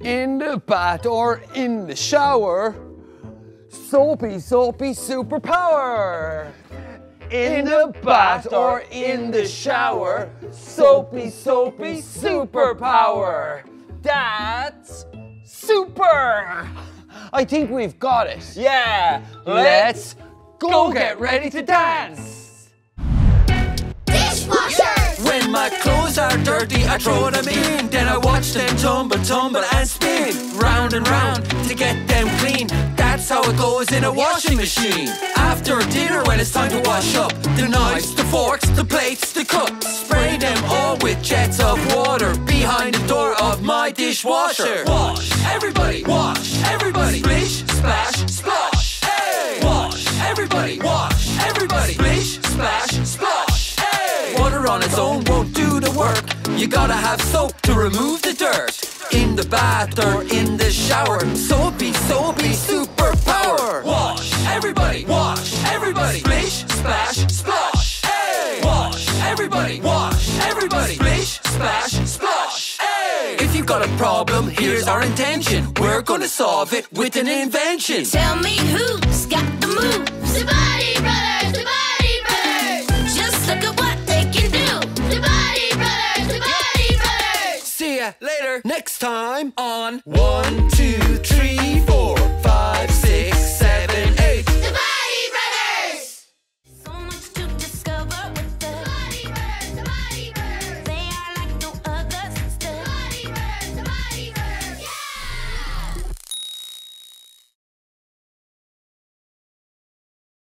In the bath or in the shower, soapy, soapy superpower. In the bath or in the shower, soapy, soapy superpower. That's super! I think we've got it. Yeah, let's go get ready to dance. Dishwashers! When my clothes are dirty, I throw them in. Then I watch them tumble, tumble and spin round and round to get them clean. That's how it goes in a washing machine. After dinner when it's time to wash up, the knives, the forks, the plates, the cups, spray them all with jets of water behind the door of my dishwasher. Wash, everybody, wash, everybody. Splish, splash, splosh. Hey! Wash, everybody, wash, everybody. Splish, splash, splosh. Hey! Water on its own won't do the work. You gotta have soap to remove the dirt. In the bath or in the shower, soapy, soapy superpower. Wash, everybody, wash, everybody. Splish, splash, splosh. Hey! Wash, everybody, wash, everybody. Splish, splash, splosh. Hey! If you've got a problem, here's our intention. We're gonna solve it with an invention. Tell me who's got the moves. The Body Brothers, the Body Brothers. Just look at what they can do. The Body Brothers, the Body Brothers. See ya later next time on 1, 2, 3, 4.